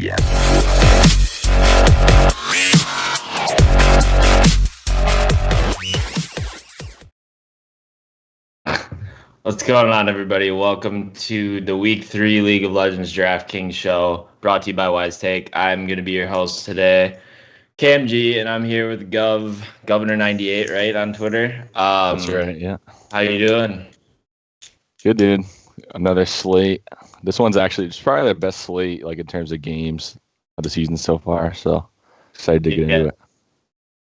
GM. What's going on, everybody? Welcome to the Week 3 League of Legends DraftKings show, brought to you by Wise Take. I'm going to be your host today, KamG, and I'm here with Governor 98, right, on Twitter. That's right, yeah. How you doing? Good, dude. Another slate. This one's actually, it's probably the best slate, like, in terms of games of the season so far, so excited to get into it.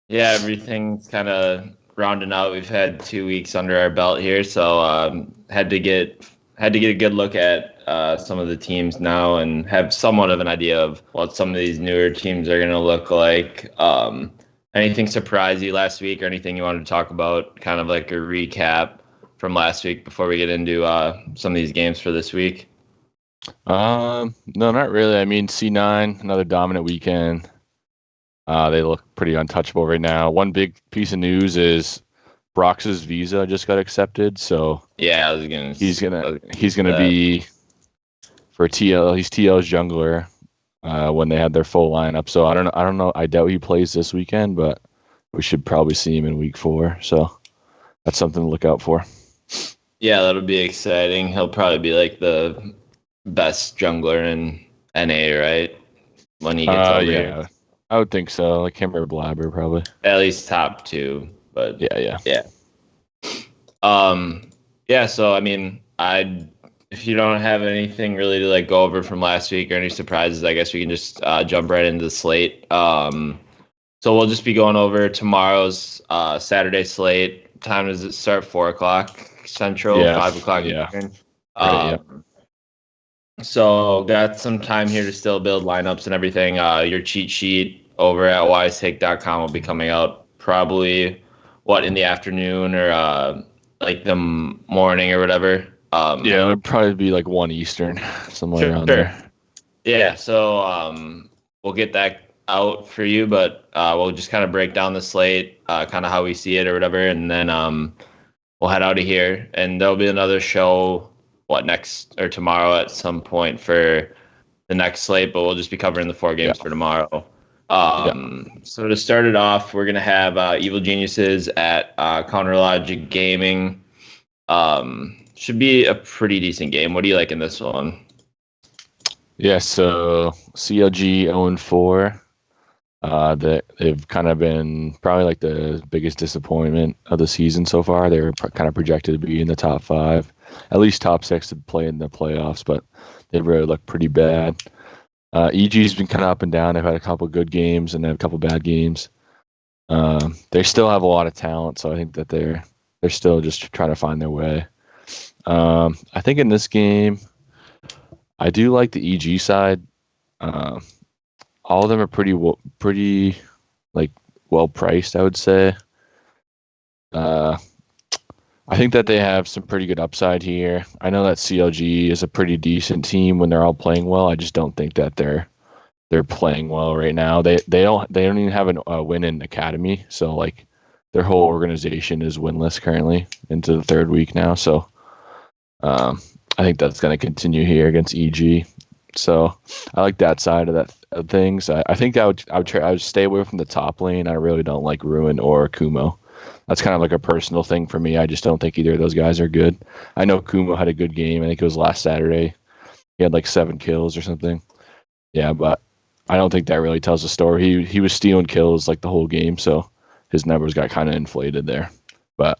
Yeah, everything's kind of rounding out. We've had 2 weeks under our belt here, so had to get a good look at some of the teams now and have somewhat of an idea of what some of these newer teams are going to look like. Anything surprise you last week, or anything you wanted to talk about, kind of like a recap from last week before we get into some of these games for this week? No, not really. I mean, C9, another dominant weekend. They look pretty untouchable right now. One big piece of news is Brox's visa just got accepted, so yeah, he's gonna be for TL. He's TL's jungler when they had their full lineup. So I don't know. I doubt he plays this weekend, but we should probably see him in week 4. So that's something to look out for. Yeah, that'll be exciting. He'll probably be like the best jungler in NA, right? When he gets over here. I would think so. Like him or Blabber, probably. At least top 2, but yeah. So I mean, if you don't have anything really to like go over from last week or any surprises, I guess we can just jump right into the slate. So we'll just be going over tomorrow's Saturday slate. Time does it start? 4:00 Central, 5:00 Eastern. So got some time here to still build lineups and everything. Your cheat sheet over at wisetake.com will be coming out probably in the afternoon or like the morning or whatever. It'll probably be like 1 Eastern, somewhere around there. Yeah, so we'll get that out for you, but we'll just kind of break down the slate, kind of how we see it or whatever, and then we'll head out of here. And there'll be another show next or tomorrow at some point for the next slate, but we'll just be covering the 4 games for tomorrow. So to start it off, we're gonna have Evil Geniuses at Counter Logic Gaming. Should be a pretty decent game. What do you like in this one? Yeah, so CLG 0-4. They've kind of been probably like the biggest disappointment of the season so far. They were kind of projected to be in the top 5, at least top 6 to play in the playoffs, but they really look pretty bad. EG's been kind of up and down. They've had a couple good games and they have a couple bad games. They still have a lot of talent, so I think that they're still just trying to find their way. I think in this game, I do like the EG side. All of them are pretty like well priced, I would say. I think that they have some pretty good upside here. I know that CLG is a pretty decent team when they're all playing well. I just don't think that they're playing well right now. They don't even have a win in academy, so like their whole organization is winless currently into the 3rd week now. So I think that's going to continue here against EG. So I like that side of things. I think I would stay away from the top lane. I really don't like Ruin or Kumo. That's kind of like a personal thing for me. I just don't think either of those guys are good. I know Kumo had a good game. I think it was last Saturday. He had like 7 kills or something. Yeah, but I don't think that really tells the story. He was stealing kills like the whole game, so his numbers got kind of inflated there. But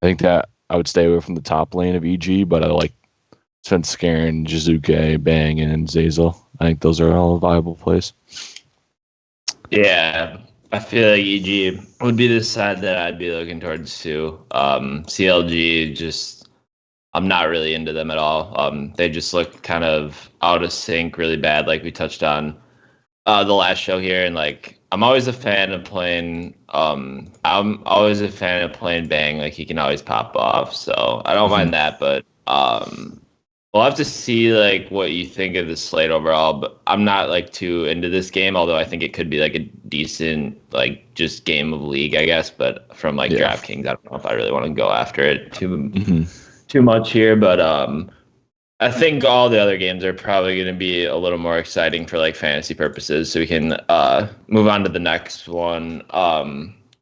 I think that I would stay away from the top lane of EG, but I like Svenskeren, Jizuke, Bang, and Zazel. I think those are all viable plays. Yeah, I feel like EG would be the side that I'd be looking towards too. CLG, just I'm not really into them at all. They just look kind of out of sync, really bad, like we touched on the last show here. And like I'm always a fan of playing. I'm always a fan of playing Bang. Like he can always pop off, so I don't mind that. But we'll have to see like what you think of the slate overall, but I'm not like too into this game, although I think it could be like a decent like just game of League, I guess. But from like DraftKings, I don't know if I really want to go after it too much here. But I think all the other games are probably going to be a little more exciting for like fantasy purposes. So we can move on to the next one.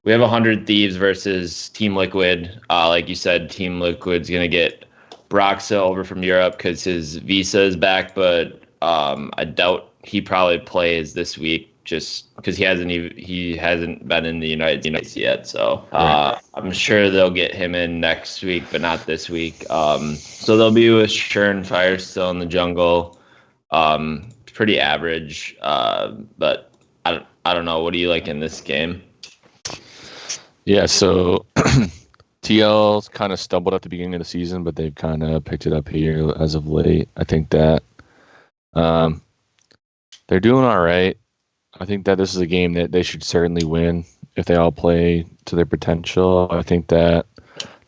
We have 100 Thieves versus Team Liquid. Like you said, Team Liquid's going to get Broxa over from Europe because his visa is back, but I doubt he probably plays this week just because he hasn't been in the United States yet. So I'm sure they'll get him in next week, but not this week. So they'll be with Shern Fire still in the jungle. Pretty average, but I don't know. What do you like in this game? Yeah, so TL's kind of stumbled at the beginning of the season, but they've kind of picked it up here as of late. I think that they're doing all right. I think that this is a game that they should certainly win if they all play to their potential. I think that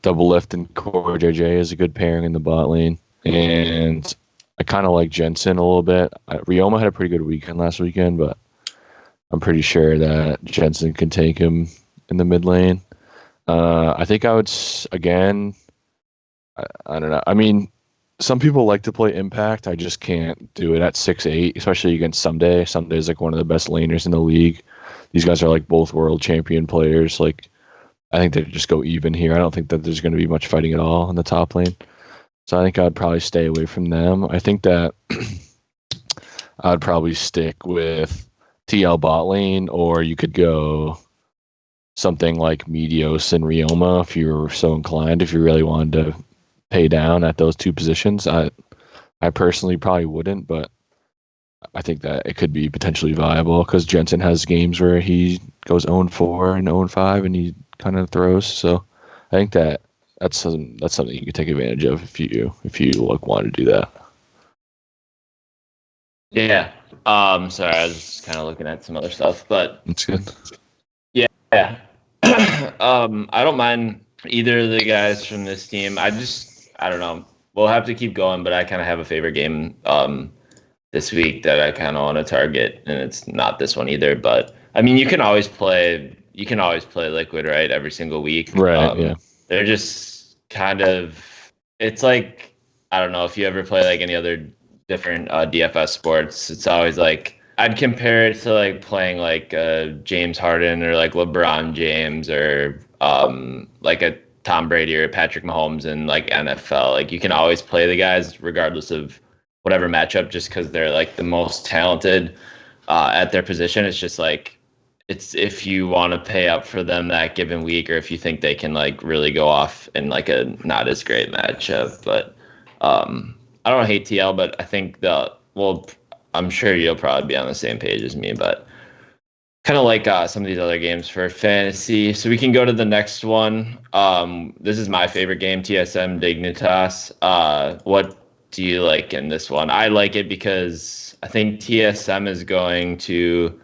Double Lift and Core JJ is a good pairing in the bot lane. And I kind of like Jensen a little bit. Ryoma had a pretty good weekend last weekend, but I'm pretty sure that Jensen can take him in the mid lane. I think I would, again, I don't know. I mean, some people like to play Impact. I just can't do it at 6-8, especially against Someday. Someday's like one of the best laners in the league. These guys are like both world champion players. Like, I think they just go even here. I don't think that there's going to be much fighting at all in the top lane. So I think I'd probably stay away from them. I think that I'd probably stick with TL bot lane, or you could go something like Meteos and Ryoma if you were so inclined, if you really wanted to pay down at those two positions. I personally probably wouldn't, but I think that it could be potentially viable because Jensen has games where he goes 0-4 and 0-5 and he kind of throws. So I think that's something you can take advantage of if you like want to do that. Yeah. Sorry, I was kind of looking at some other stuff, but that's good. Yeah. I don't mind either of the guys from this team. I don't know. We'll have to keep going, but I kind of have a favorite game this week that I kind of want to target, and it's not this one either. But I mean, you can always play Liquid, right? Every single week, right? Yeah. They're just kind of. It's like, I don't know if you ever play like any other different DFS sports. It's always like, I'd compare it to like playing like James Harden or like LeBron James or like a Tom Brady or Patrick Mahomes in like NFL. Like, you can always play the guys regardless of whatever matchup, just because they're like the most talented at their position. It's just like, it's if you want to pay up for them that given week, or if you think they can like really go off in like a not as great matchup. But I don't hate TL, but I think I'm sure you'll probably be on the same page as me, but kind of like some of these other games for fantasy. So we can go to the next one. This is my favorite game, TSM Dignitas. What do you like in this one? I like it because I think TSM is going to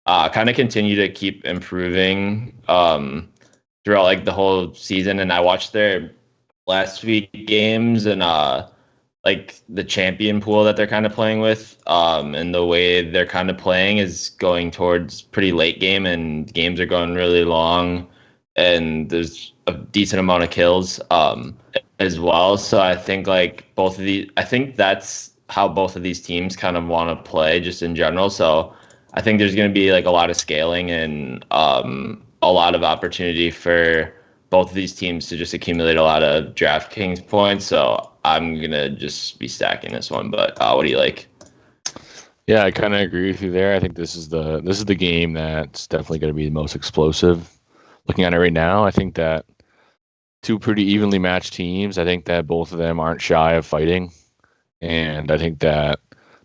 kind of continue to keep improving throughout like the whole season. And I watched their last week games and like the champion pool that they're kind of playing with, and the way they're kind of playing is going towards pretty late game, and games are going really long, and there's a decent amount of kills as well. So I think like I think that's how both of these teams kind of want to play just in general. So I think there's going to be like a lot of scaling and a lot of opportunity for both of these teams to just accumulate a lot of DraftKings points. So I'm going to just be stacking this one. But what do you like? Yeah, I kind of agree with you there. I think this is the game that's definitely going to be the most explosive. Looking at it right now, I think that two pretty evenly matched teams. I think that both of them aren't shy of fighting. And I think that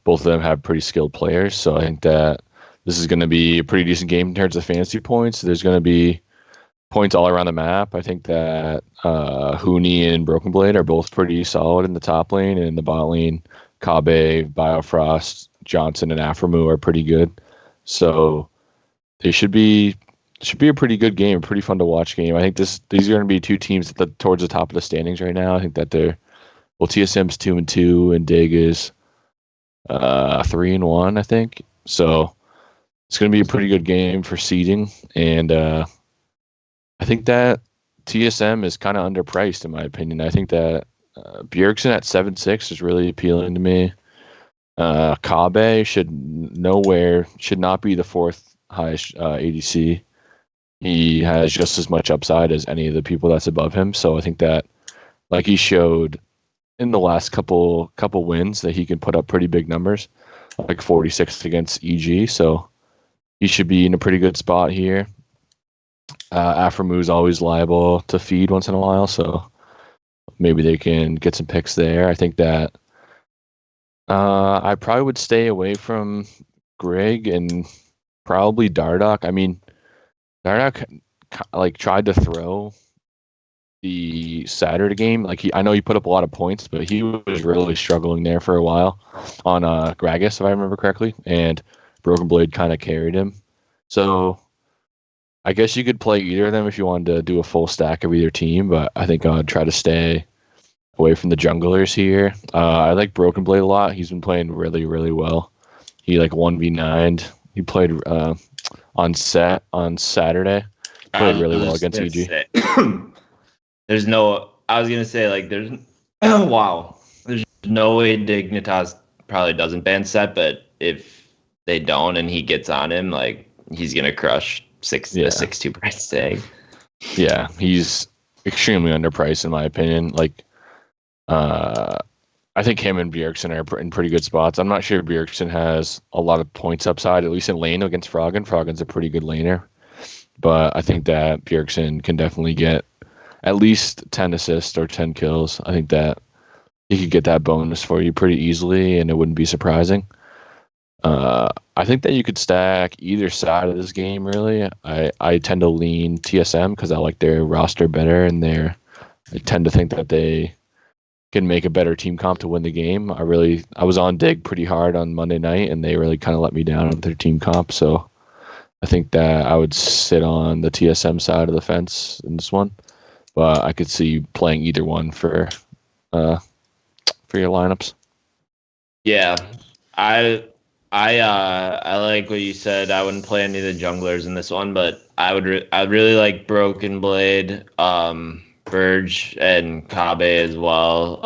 both of them have pretty skilled players. So I think that this is going to be a pretty decent game in terms of fantasy points. There's going to be points all around the map. I think that Huni and Broken Blade are both pretty solid in the top lane, and in the bot lane, Kabe, Biofrost, Johnson, and Aframu are pretty good. So they should be a pretty good game, a pretty fun to watch game. I think these are going to be two teams towards the top of the standings right now. I think that TSM's 2-2 and Dig is 3-1, I think. So it's going to be a pretty good game for seeding, and I think that TSM is kind of underpriced in my opinion. I think that Bjergsen at 7.6 is really appealing to me. KamG should not be the fourth highest ADC. He has just as much upside as any of the people that's above him. So I think that, like he showed in the last couple wins, that he can put up pretty big numbers, like 46 against EG. So he should be in a pretty good spot here. Aframu's always liable to feed once in a while, so maybe they can get some picks there. I think that I probably would stay away from Greg and probably Dardoch. I mean, Dardoch tried to throw the Saturday game. I know he put up a lot of points, but he was really struggling there for a while on Gragas, if I remember correctly, and Broken Blade kind of carried him. So I guess you could play either of them if you wanted to do a full stack of either team, but I think I'd try to stay away from the junglers here. I like Broken Blade a lot. He's been playing really, really well. He 1v9'd. He played on Saturday. Played really well against EG. There's no wow. There's no way Dignitas probably doesn't ban Set, but if they don't and he gets on him, he's gonna crush the 6-2 price tag. Yeah, he's extremely underpriced in my opinion. I think him and Bjergsen are in pretty good spots. I'm not sure Bjergsen has a lot of points upside, at least in lane against Froggen. Froggen's a pretty good laner. But I think that Bjergsen can definitely get at least 10 assists or 10 kills. I think that he could get that bonus for you pretty easily, and it wouldn't be surprising. I think that you could stack either side of this game, really. I tend to lean TSM because I like their roster better, and I tend to think that they can make a better team comp to win the game. I was on Dig pretty hard on Monday night, and they really kind of let me down on their team comp. So I think that I would sit on the TSM side of the fence in this one, but I could see you playing either one for your lineups. Yeah, I like what you said. I wouldn't play any of the junglers in this one, but I'd really like Broken Blade, Burge, and KamG as well.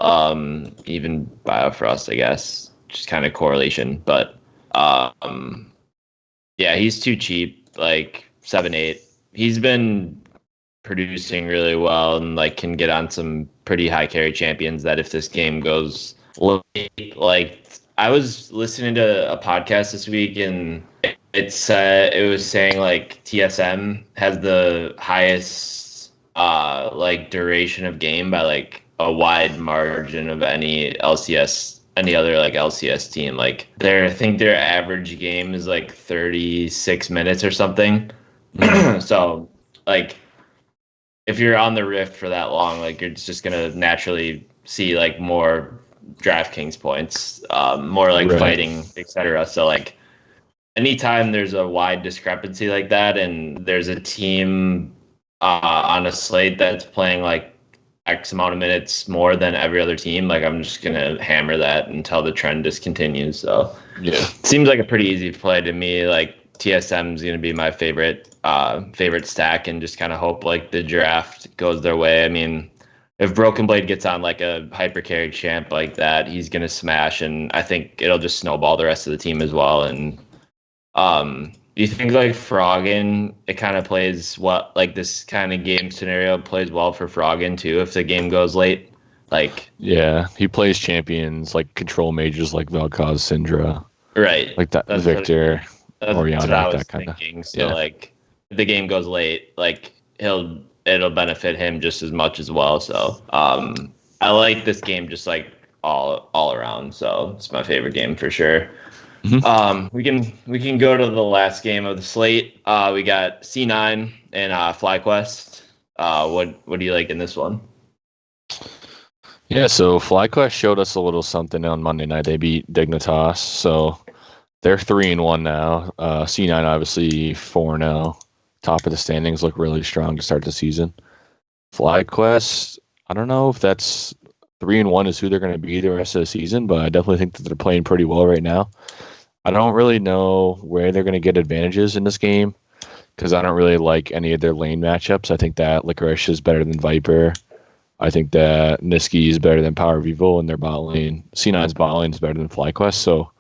Even Biofrost, I guess, just kind of correlation. But yeah, he's too cheap. 7-8. He's been producing really well and can get on some pretty high carry champions. That if this game goes late, I was listening to a podcast this week, and it was saying TSM has the highest duration of game by a wide margin of any other LCS team. I think their average game is 36 minutes or something. So if you're on the Rift for that long, you're just gonna naturally see more DraftKings points, more right. Fighting, etc. So anytime there's a wide discrepancy like that, and there's a team on a slate that's playing X amount of minutes more than every other team, I'm just gonna hammer that until the trend just continues. So yeah, it seems like a pretty easy play to me. TSM is gonna be my favorite stack, and just kind of hope the draft goes their way. I mean, if Broken Blade gets on a hyper carry champ like that, he's gonna smash, and I think it'll just snowball the rest of the team as well. And you think Froggen, it kind of plays this kind of game scenario plays well for Froggen too if the game goes late? Yeah, he plays champions control mages like Vel'Koz, Syndra, right? That Victor, Orianna, that kind of. So yeah. If the game goes late, it'll benefit him just as much as well. So I like this game just all around. So it's my favorite game for sure. Mm-hmm. We can go to the last game of the slate. We got C9 and FlyQuest. What do you like in this one? Yeah, so FlyQuest showed us a little something on Monday night. They beat Dignitas, so they're 3-1 now. C9 obviously 4-0. Top of the standings, look really strong to start the season. FlyQuest, I don't know if that's 3-1 is who they're going to be the rest of the season, but I definitely think that they're playing pretty well right now. I don't really know where they're going to get advantages in this game because I don't really like any of their lane matchups. I think that Licorice is better than Viper. I think that Niski is better than Power Vivo in their bot lane. C9's bot lane is better than FlyQuest. So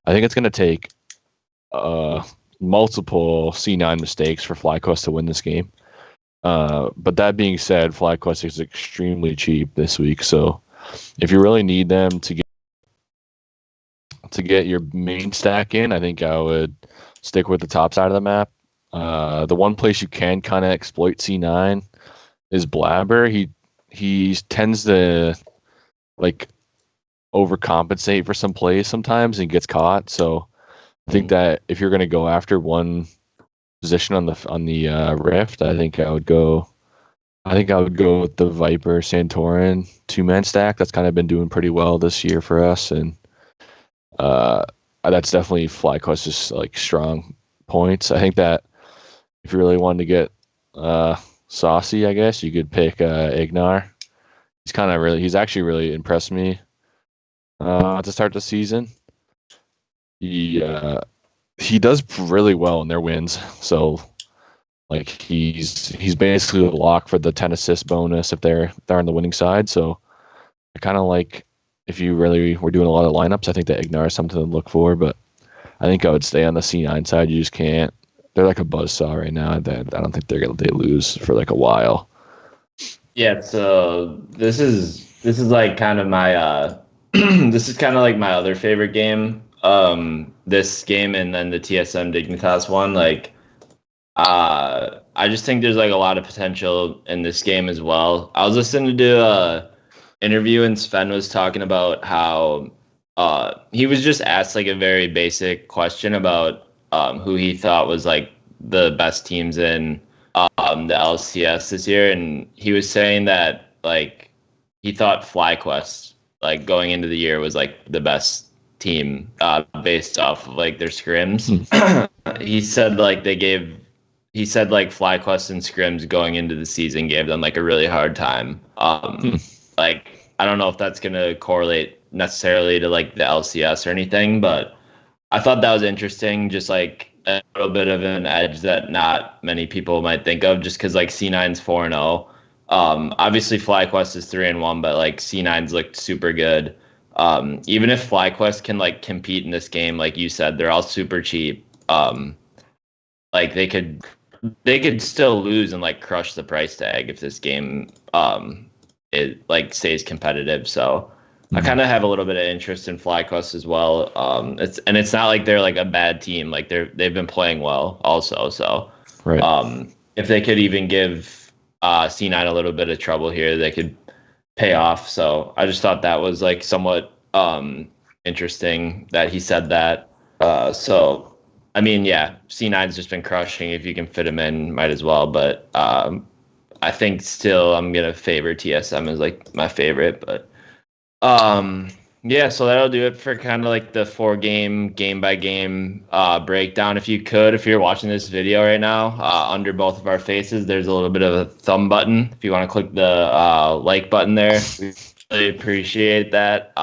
I think it's going to take multiple C9 mistakes for FlyQuest to win this game. But that being said, FlyQuest is extremely cheap this week. So if you really need them to get your main stack in, I think I would stick with the top side of the map. The one place you can kind of exploit C9 is Blabber. He tends to like overcompensate for some plays sometimes and gets caught. So I think that if you're going to go after one position on the Rift, I think I would go with the Viper Santorin 2-man stack. That's kind of been doing pretty well this year for us, and that's definitely FlyQuest's like strong points. I think that if you really wanted to get saucy, I guess you could pick Ignar. He's actually really impressed me to start the season. He does really well in their wins. So like he's basically a lock for the 10 assist bonus if they're on the winning side. So I kind of like, if you really were doing a lot of lineups, I think that Ignar is something to look for, but I think I would stay on the C9 side. You just can't. They're like a buzzsaw right now. I don't think they lose for like a while. Yeah, so this is like kind of my this is kind of like my other favorite game. This game and then the TSM Dignitas one. Like, I just think there's like a lot of potential in this game as well. I was listening to a interview and Sven was talking about how he was just asked like a very basic question about who he thought was like the best teams in the LCS this year, and he was saying that like he thought FlyQuest like going into the year was like the best team based off of like their scrims. He said like FlyQuest and scrims going into the season gave them like a really hard time. Like I don't know if that's gonna correlate necessarily to like the LCS or anything, but I thought that was interesting. Just like a little bit of an edge that not many people might think of, just because like C9's 4-0. Obviously FlyQuest is 3-1, but like C9's looked super good. Even if FlyQuest can like compete in this game, like you said, they're all super cheap. Like they could still lose and like crush the price tag if this game it like stays competitive. So I kind of have a little bit of interest in FlyQuest as well. It's not like they're like a bad team. Like they've been playing well also. So right. If they could even give C9 a little bit of trouble here, they could pay off. So I just thought that was like somewhat interesting that he said that. So I mean, yeah, C9's just been crushing. If you can fit him in, might as well. But I think still I'm gonna favor TSM as like my favorite. But yeah, so that'll do it for kind of like the 4-game game by game breakdown. If you're watching this video right now, under both of our faces, there's a little bit of a thumb button. If you want to click the like button there, we really appreciate that.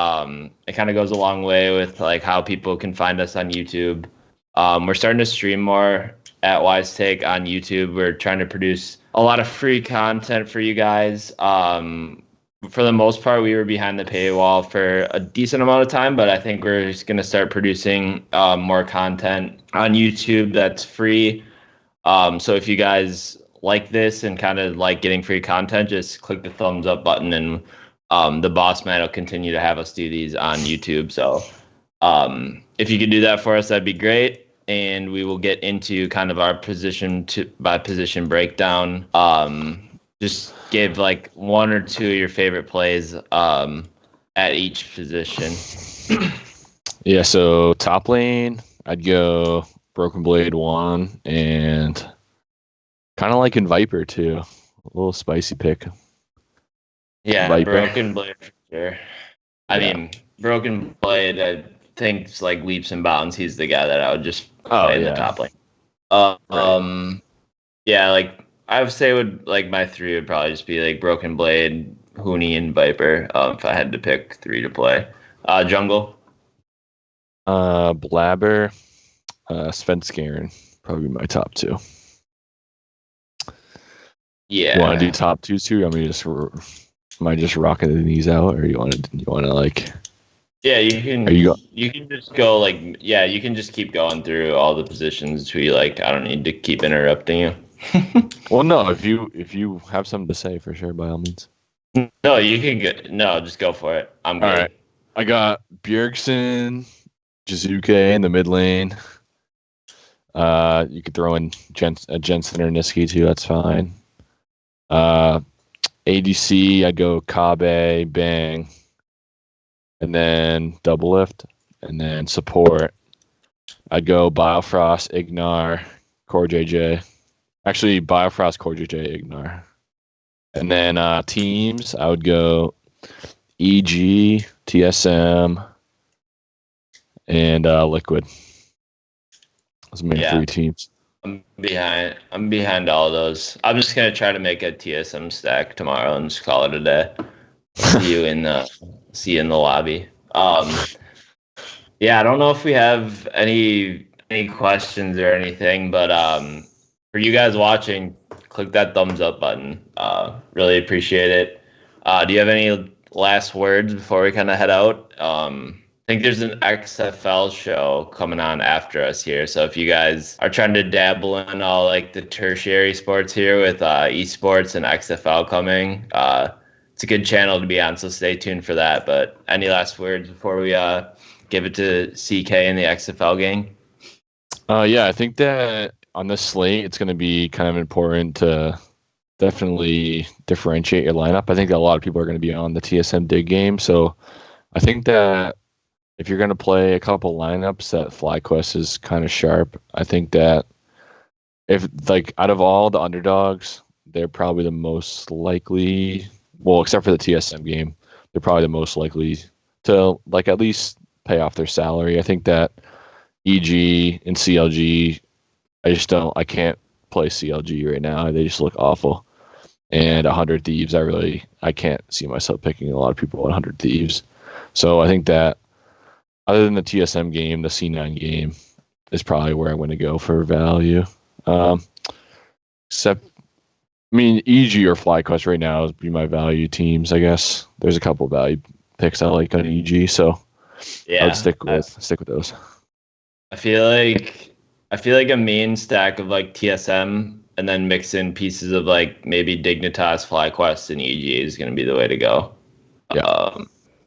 It kind of goes a long way with like how people can find us on YouTube. We're starting to stream more at Wise Take on YouTube. We're trying to produce a lot of free content for you guys. For the most part, we were behind the paywall for a decent amount of time, but I think we're just going to start producing more content on YouTube that's free. So if you guys like this and kind of like getting free content, just click the thumbs up button, and the boss man will continue to have us do these on YouTube. So if you could do that for us, that'd be great. And we will get into kind of our position by position breakdown. Just give like one or two of your favorite plays at each position. Yeah, so top lane, I'd go Broken Blade 1 and kind of like in Viper too. A little spicy pick. Yeah, Viper. Broken Blade for sure. I mean, Broken Blade, I think like leaps and bounds. He's the guy that I would just play in the top lane. Yeah, like I would say my 3 would probably just be like Broken Blade, Huni, and Viper. If I had to pick 3 to play. Jungle. Blabber, Svenskeren, probably my top 2. Yeah. You want to do top 2 too? I mean, just Am I just rocking the knees out, or you want to like? Yeah, you can. You can just go like, yeah, you can just keep going through all the positions until you like. I don't need to keep interrupting you. Well, no. If you have something to say, for sure, by all means. No, you can get. No, just go for it. I'm good. All right. I got Bjergsen, Jizuke in the mid lane. You could throw in Jensen or Niski too. That's fine. ADC, I go Kabe, Bang, and then double lift, and then support. I'd go Biofrost, Ignar, Core JJ. Actually, Biofrost, Core JJ, Ignar. And then teams, I would go EG, TSM, and Liquid. Those are my 3 teams. I'm behind all those. I'm just gonna try to make a TSM stack tomorrow and just call it a day. See you in the lobby. Yeah, I don't know if we have any questions or anything, but for you guys watching, click that thumbs up button. Really appreciate it. Do you have any last words before we kind of head out? I think there's an XFL show coming on after us here. So if you guys are trying to dabble in all like the tertiary sports here with esports and XFL coming, it's a good channel to be on. So stay tuned for that. But any last words before we give it to CK and the XFL gang? Yeah, I think that on this slate, it's going to be kind of important to definitely differentiate your lineup. I think that a lot of people are going to be on the TSM dig game. So I think that if you're going to play a couple lineups that FlyQuest is kind of sharp, I think that if like out of all the underdogs, they're probably the most likely, well, except for the TSM game, they're probably the most likely to like at least pay off their salary. I think that EG and CLG, I can't play CLG right now. They just look awful. And 100 Thieves, I can't see myself picking a lot of people at 100 Thieves. So I think that other than the TSM game, the C9 game is probably where I'm going to go for value. Except, I mean, EG or FlyQuest right now would be my value teams, I guess. There's a couple value picks I like on EG, so yeah, I would stick with those. I feel like a main stack of like TSM and then mix in pieces of like maybe Dignitas, FlyQuest, and EG is going to be the way to go. Yeah.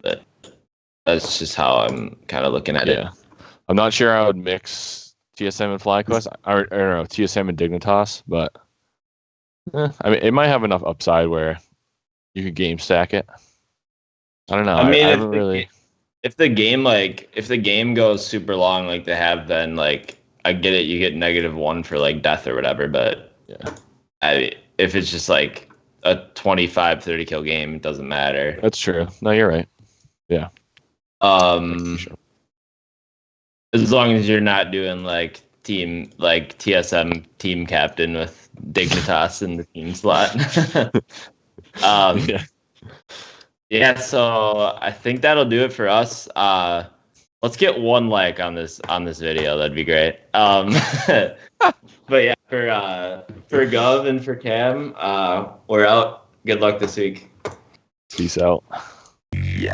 But that's just how I'm kind of looking at it. I'm not sure I would mix TSM and FlyQuest. I don't know, TSM and Dignitas, but I mean, it might have enough upside where you could game stack it. I don't know. I mean, I haven't really. If the game goes super long, like they have been, like I get it, you get -1 for like death or whatever, but yeah, if it's just like a 25-30 kill game, it doesn't matter. That's true. No, you're right. Yeah. As long as you're not doing like TSM team captain with Dignitas in the team slot. Yeah, so I think that'll do it for us. Let's get 1 like on this video. That'd be great. But yeah, for Gov and for Cam, we're out. Good luck this week. Peace out. Yeah.